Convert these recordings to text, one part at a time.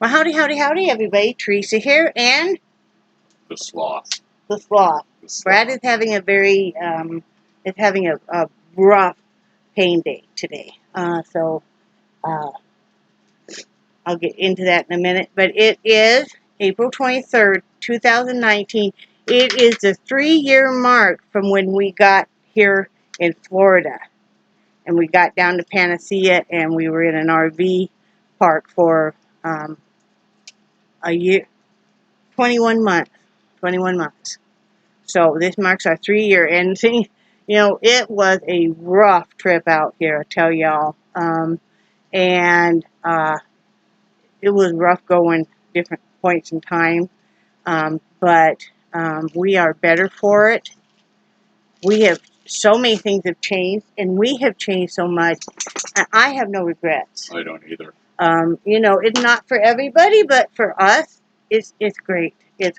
Well, howdy, howdy, howdy, everybody. Teresa here, and The sloth. the sloth. The sloth. Brad is having a very, a rough pain day today. So I'll get into that in a minute. But it is April 23rd, 2019. It is the 3-year mark from when we got here in Florida. And we got down to Panacea, and we were in an RV park for a year, 21 months. 21 months. So this marks our 3-year. And see, it was a rough trip out here, I tell y'all. And it was rough going different points in time. But we are better for it. We have, so many things have changed, and we have changed so much. I have no regrets. I don't either. It's not for everybody, but for us, it's great. It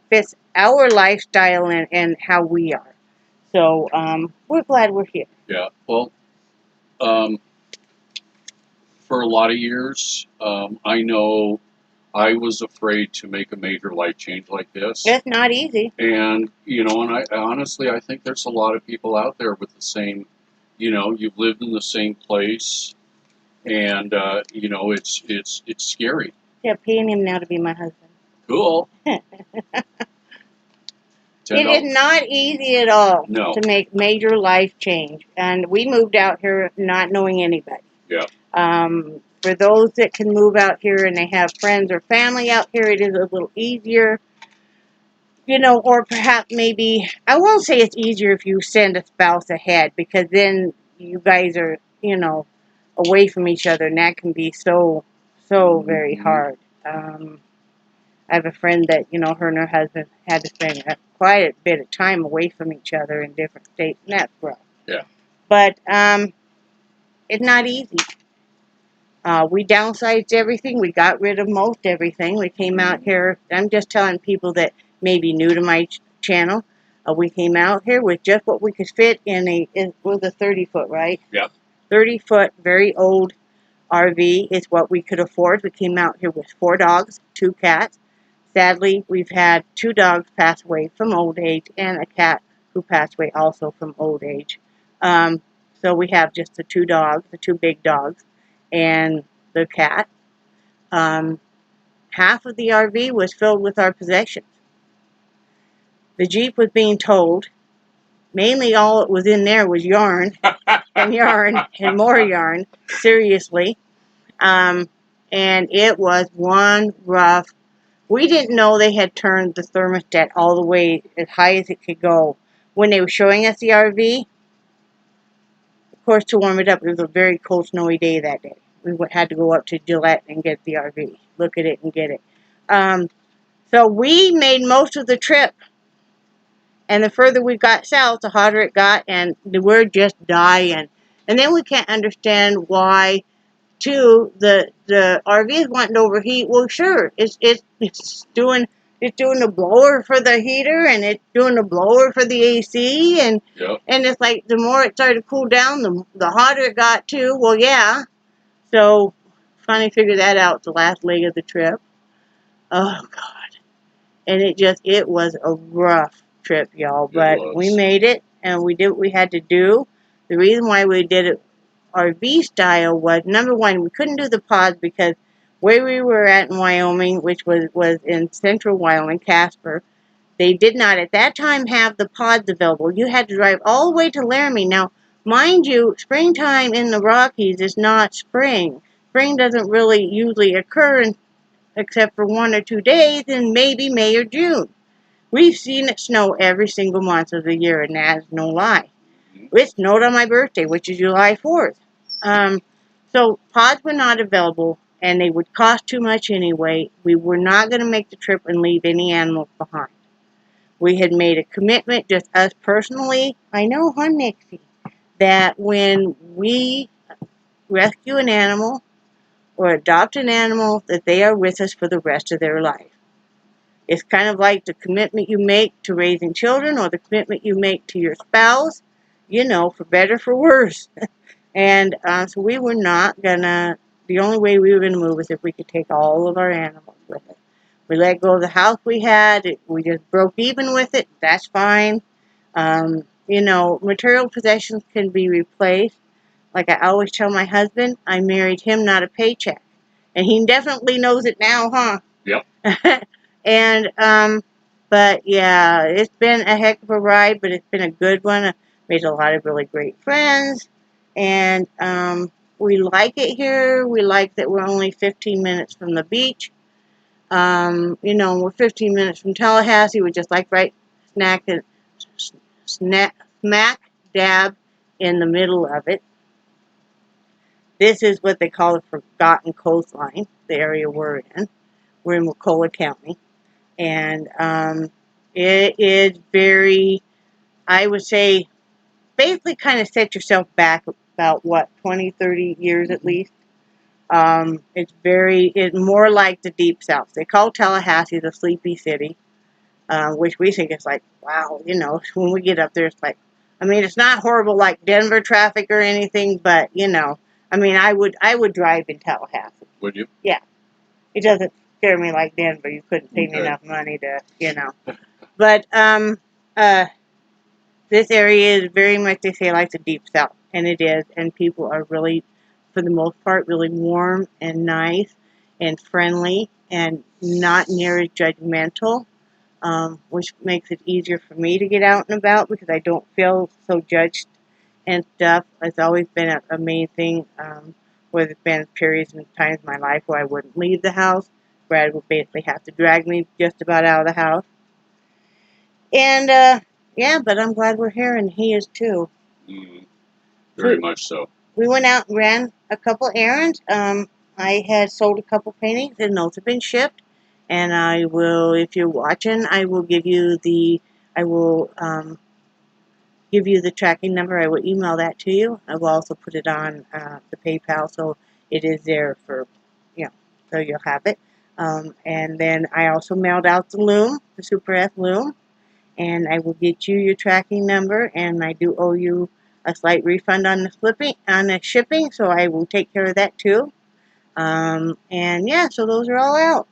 fits our lifestyle and how we are. So we're glad we're here. Yeah. Well, for a lot of years, I know I was afraid to make a major life change like this. It's not easy. And and I honestly, I think there's a lot of people out there with the same. You've lived in the same place, and it's scary. Yeah, paying him now to be my husband. Cool. It is not easy at all to make major life change. And we moved out here not knowing anybody. Yeah. For those that can move out here and they have friends or family out here, it is a little easier. Or perhaps maybe, I won't say it's easier if you send a spouse ahead, because then you guys are, away from each other, and that can be so very hard. I have a friend that, her and her husband had to spend quite a bit of time away from each other in different states, and that's rough. Yeah. But it's not easy. We downsized everything. We got rid of most everything. We came out here. I'm just telling people that may be new to my channel. We came out here with just what we could fit it was a 30-foot, right? Yeah. 30-foot, very old RV is what we could afford. We came out here with 4 dogs, 2 cats. Sadly, we've had 2 dogs pass away from old age and a cat who passed away also from old age. So we have just the 2 dogs, the 2 big dogs, and the cat. Half of the RV was filled with our possessions. The Jeep was being towed. Mainly all that was in there was yarn and yarn and more yarn, seriously. And it was one rough. We didn't know they had turned the thermostat all the way as high as it could go. When they were showing us the RV, of course, to warm it up, it was a very cold, snowy day that day. We had to go up to Gillette and get the RV, look at it and get it. So we made most of the trip. And the further we got south, the hotter it got, and we're just dying. And then we can't understand why, too, the RV is wanting to overheat. Well, sure, it's doing the blower for the heater, and it's doing the blower for the AC, and it's like the more it started to cool down, the hotter it got too. Well, yeah. So finally figured that out the last leg of the trip. Oh God, and it was a rough trip, y'all, but we made it, and we did what we had to do. The reason why we did it RV style was, number one, we couldn't do the pods because where we were at in Wyoming, which was in central Wyoming, Casper, they did not at that time have the pods available. You had to drive all the way to Laramie. Now, mind you, springtime in the Rockies is not spring. Spring doesn't really usually occur except for 1 or 2 days in maybe May or June. We've seen it snow every single month of the year, and that's no lie. It snowed on my birthday, which is July 4th. So pods were not available, and they would cost too much anyway. We were not going to make the trip and leave any animals behind. We had made a commitment, just us personally, I know, huh, Nixie, that when we rescue an animal or adopt an animal, that they are with us for the rest of their life. It's kind of like the commitment you make to raising children or the commitment you make to your spouse, for better, for worse. And so we were not going to the only way we were going to move is if we could take all of our animals with us. We let go of the house we had. We just broke even with it. That's fine. You know, material possessions can be replaced. Like I always tell my husband, I married him, not a paycheck. And he definitely knows it now, huh? Yep. And, but yeah, it's been a heck of a ride, but it's been a good one. I made a lot of really great friends. And, we like it here. We like that we're only 15 minutes from the beach. You know, we're 15 minutes from Tallahassee. We're just like right smack dab in the middle of it. This is what they call the Forgotten Coastline, the area we're in. We're in Wacola County. And it is very, I would say, basically kind of set yourself back about, what, 20, 30 years at least. It's more like the Deep South. They call Tallahassee the Sleepy City, which we think is like, wow, you know, when we get up there, it's like, I mean, it's not horrible like Denver traffic or anything, but, you know, I mean, I would drive in Tallahassee. Would you? Yeah. It doesn't scare me like Denver. You couldn't pay me enough money to, you know. But, this area is very much, they say, like the Deep South. And it is. And people are really, for the most part, really warm and nice and friendly and not near as judgmental, which makes it easier for me to get out and about because I don't feel so judged and stuff. It's always been a main thing, where there's been periods and times in my life where I wouldn't leave the house. Brad would basically have to drag me just about out of the house. And, yeah, but I'm glad we're here, and he is too. Very much so. We went out and ran a couple errands. I had sold a couple paintings, and those have been shipped. And I will, if you're watching, I will give you the tracking number. I will email that to you. I will also put it on the PayPal, so it is there for, you know, so you'll have it. And then I also mailed out the loom, the Super F loom, and I will get you your tracking number, and I do owe you a slight refund on the shipping, so I will take care of that too. And yeah, so those are all out.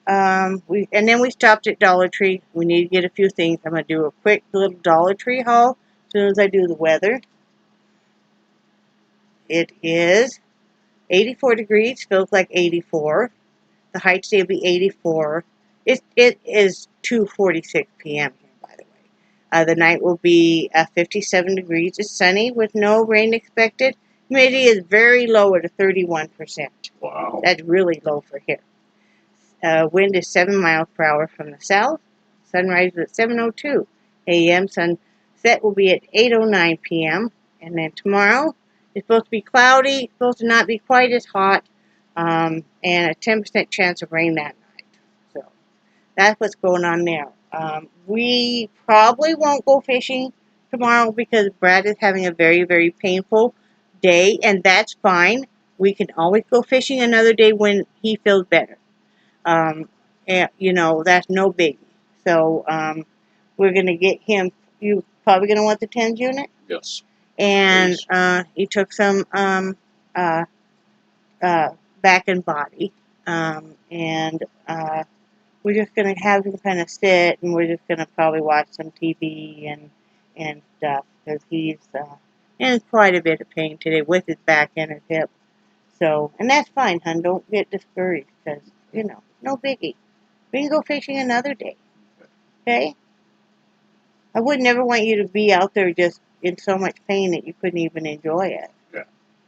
And then we stopped at Dollar Tree. We need to get a few things. I'm going to do a quick little Dollar Tree haul as soon as I do the weather. It is 84 degrees, feels like 84. The high today will be 84. It is 2:46 p.m. here, by the way. The night will be 57 degrees. It's sunny with no rain expected. Humidity is very low at 31%. Wow. That's really low for here. Wind is 7 miles per hour from the south. Sunrise is at 7:02 a.m. Sunset will be at 8:09 p.m. And then tomorrow it's supposed to be cloudy, supposed to not be quite as hot, and a 10% chance of rain that night. So that's what's going on there. We probably won't go fishing tomorrow because Brad is having a very, very painful day, and that's fine. We can always go fishing another day when he feels better. And, you know, that's no biggie. So we're going to get him, you probably going to want the TENS unit? Yes. And he took some back and body. And we're just going to have him kind of sit, and we're just going to probably watch some TV and stuff, because he's in quite a bit of pain today with his back and his hip. So, and that's fine, hon. Don't get discouraged, because, you know, no biggie. We can go fishing another day. Okay? I would never want you to be out there just in so much pain that you couldn't even enjoy it. Yeah.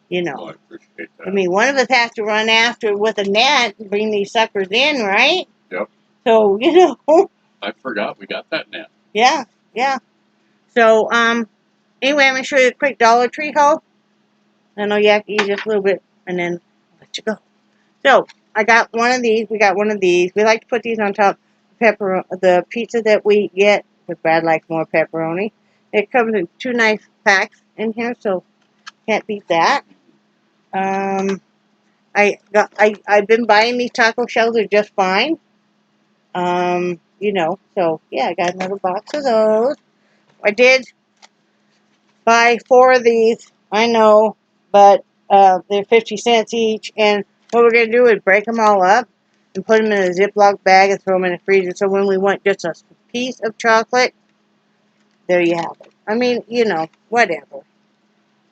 You know. Well, I appreciate that. I mean, one of us has to run after with a net and bring these suckers in, right? Yep. So, you know. I forgot we got that net. Yeah, yeah. So, anyway, I'm going to show you a quick Dollar Tree haul. I know you have to eat just a little bit, and then I'll let you go. So, I got one of these. We got one of these. We like to put these on top of the pizza that we get, because Brad likes more pepperoni. It comes in 2 nice packs in here, so can't beat that. I've been buying these taco shells. They're just fine. You know, so yeah, I got another box of those. I did buy 4 of these. I know, but They're 50 cents each. And what we're going to do is break them all up and put them in a Ziploc bag and throw them in the freezer. So when we want just a piece of chocolate, there you have it. I mean, you know, whatever.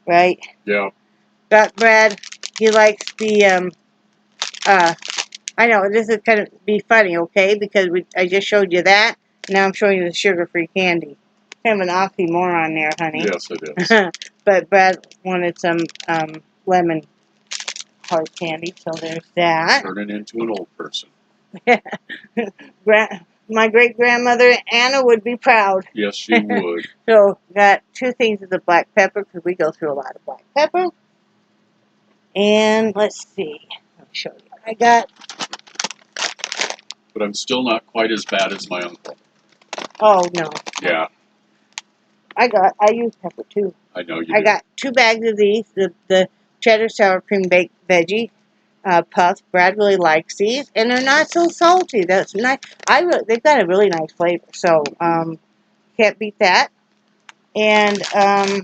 Right? Yeah. Got Brad. He likes the, I know, this is kind of be funny, okay? Because I just showed you that. Now I'm showing you the sugar-free candy. Kind of an oxymoron there, honey. Yes, it is. But Brad wanted some lemon hard candy, so there's that. Turning into an old person. My great-grandmother Anna would be proud. Yes, she would. So got 2 things of the black pepper, because we go through a lot of black pepper. And let's see. I'll show you. I got... But I'm still not quite as bad as my uncle. Oh, no. Yeah. I use pepper, too. I know you do. I got 2 bags of these, the cheddar sour cream baked veggie puffs. Brad really likes these, and they're not so salty. That's nice. They've got a really nice flavor, so can't beat that. And I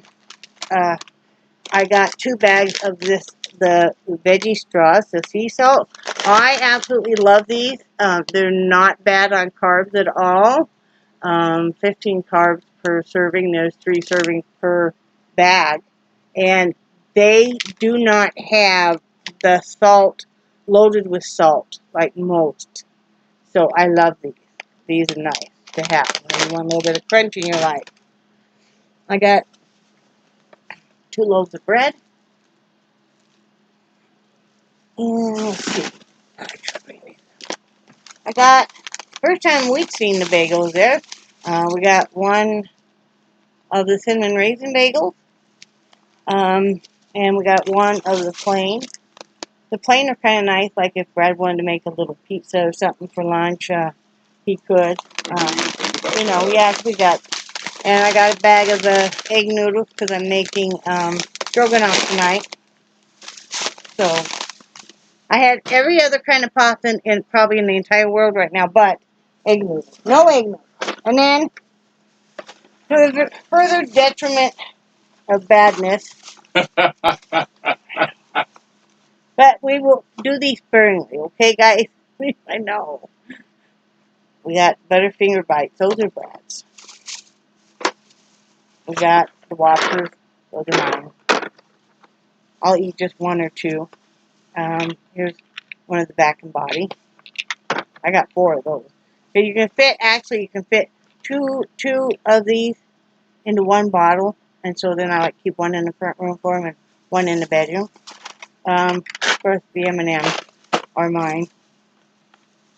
got 2 bags of the veggie straws, the sea salt. I absolutely love these. They're not bad on carbs at all. 15 carbs per serving. There's 3 servings per bag. And they do not have the salt loaded with salt like most. So I love these. These are nice to have when you want a little bit of crunch in your life. I got 2 loaves of bread. And let's see. I got, first time we've seen the bagels there. We got 1 of the cinnamon raisin bagels. And we got 1 of the plain. The plain are kind of nice, like if Brad wanted to make a little pizza or something for lunch, he could. You know, yeah, we got, and I got a bag of the egg noodles because I'm making stroganoff tonight. So, I had every other kind of pasta probably in the entire world right now, but egg noodles. No egg noodles. And then, to the further detriment of badness, but we will do these sparingly, okay, guys? I know. We got Butterfinger Bites. Those are Brad's. We got the Whoppers. Those are mine. I'll eat just 1 or 2. Here's one of the back and body. I got 4 of those. So you can fit two of these into 1 bottle. And so then I like keep 1 in the front room for him and 1 in the bedroom. Of course, the M&Ms are mine.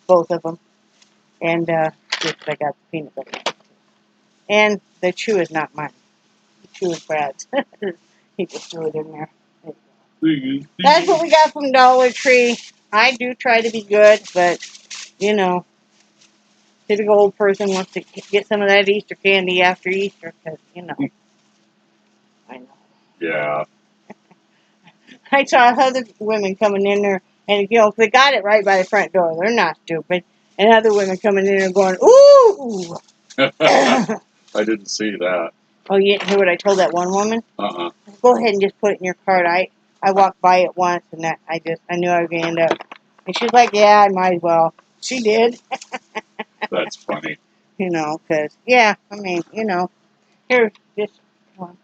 Both of them. And just I got the peanut butter. And the chew is not mine. The chew is Brad's. He just threw it in there. That's what we got from Dollar Tree. I do try to be good, but, you know, typical old person wants to get some of that Easter candy after Easter, because, you know, I know. Yeah. I saw other women coming in there, and, you know, they got it right by the front door. They're not stupid. And other women coming in there going, ooh! I didn't see that. Oh, you didn't hear what I told that one woman? Uh-uh. Go ahead and just put it in your cart. I walked by it once, and I knew I was going to end up. And she's like, yeah, I might as well. She did. That's funny. You know, because, yeah, I mean, you know, here's just one.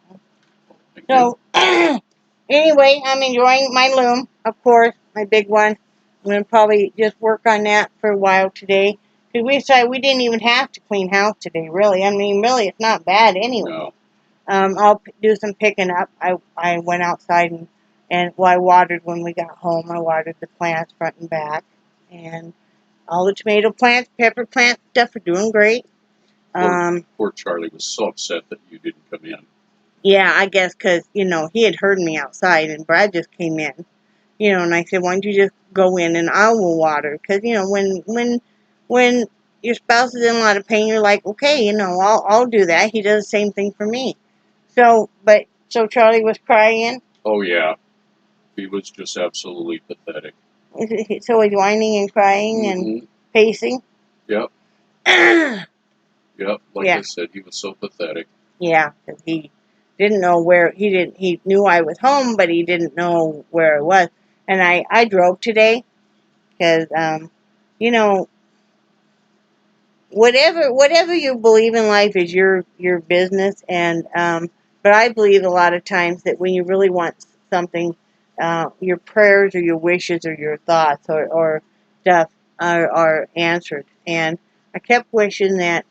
So, anyway, I'm enjoying my loom, of course, my big one. I'm going to probably just work on that for a while today. Because we decided we didn't even have to clean house today, really. I mean, really, it's not bad anyway. No. I'll do some picking up. I went outside and I watered when we got home. I watered the plants front and back. And all the tomato plants, pepper plant stuff are doing great. Poor Charlie was so upset that you didn't come in. Yeah, I guess because, you know, he had heard me outside and Brad just came in. You know, and I said, why don't you just go in and I will water? Because, you know, when your spouse is in a lot of pain, you're like, okay, you know, I'll do that. He does the same thing for me. So Charlie was crying. Oh, yeah. He was just absolutely pathetic. So he's whining and crying and pacing. Yep. Yep. Like Yeah. I said, he was so pathetic. Yeah, because he didn't know where, he knew I was home, but he didn't know where it was. And I drove today because, you know, whatever you believe in life is your business. And, but I believe a lot of times that when you really want something, your prayers or your wishes or your thoughts or stuff are answered. And I kept wishing that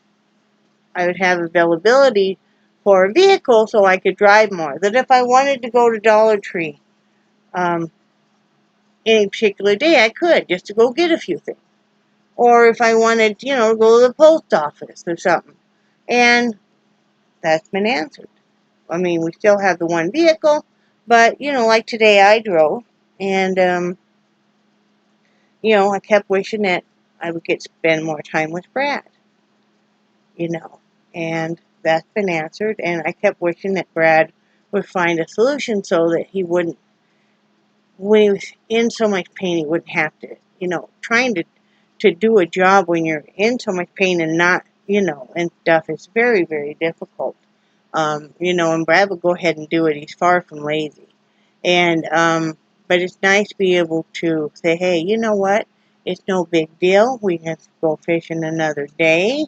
I would have availability for a vehicle so I could drive more. That if I wanted to go to Dollar Tree any particular day, I could, just to go get a few things. Or if I wanted, you know, to go to the post office or something. And that's been answered. I mean, we still have the one vehicle, but, you know, like today I drove. And, you know, I kept wishing that I would get to spend more time with Brad, you know. And that's been answered. And I kept wishing that Brad would find a solution so that he wouldn't, when he was in so much pain, he wouldn't have to, you know, trying to do a job when you're in so much pain and not, you know, and stuff is very, very difficult. You know, and Brad will go ahead and do it. He's far from lazy. And, but it's nice to be able to say, hey, you know what? It's no big deal. We have to go fishing another day.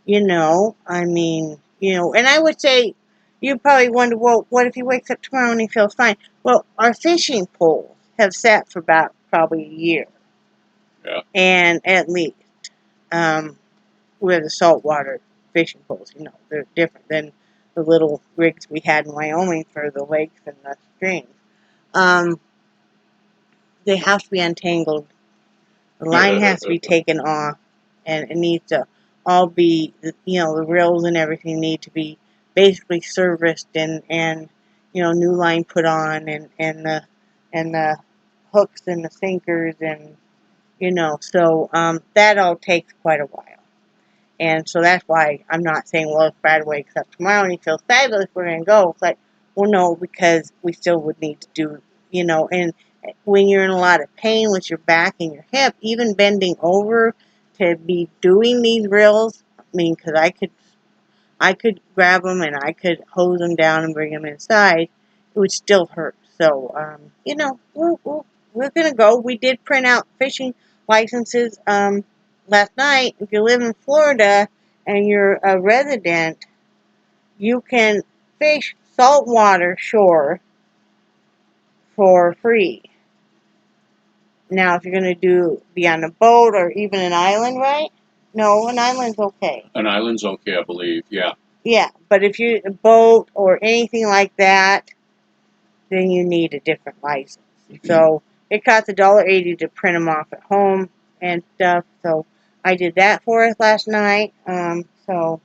You know, I mean, you know, and I would say, you probably wonder, well, what if he wakes up tomorrow and he feels fine? Well, our fishing poles have sat for about probably a year. Yeah. And at least, with the saltwater fishing poles, you know, they're different than the little rigs we had in Wyoming for the lakes and the streams. They have to be untangled. The line has to be taken off, and it needs to all be, you know, the reels and everything need to be basically serviced and you know, new line put on and the hooks and the sinkers and, you know, so that all takes quite a while. And so that's why I'm not saying, well, if Brad wakes up tomorrow and he feels fabulous, we're going to go. It's like, well, no, because we still would need to do, you know, and when you're in a lot of pain with your back and your hip, even bending over to be doing these reels, I mean, because I could grab them and I could hose them down and bring them inside, it would still hurt. So, you know, we're going to go. We did print out fishing licenses last night. If you live in Florida and you're a resident, you can fish saltwater shore for free. Now, if you're going to be on a boat or even an island, right? No, an island's okay. An island's okay, I believe. Yeah. Yeah, but if you're a boat or anything like that, then you need a different license. Mm-hmm. So it costs $1.80 to print them off at home and stuff. So I did that for us last night. So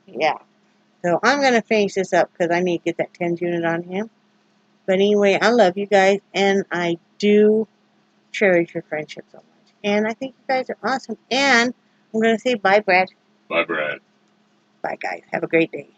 yeah. So I'm going to finish this up because I need to get that 10 unit on him. But anyway, I love you guys, and I do cherish your friendship so much. And I think you guys are awesome. And I'm going to say bye, Brad. Bye, Brad. Bye, guys. Have a great day.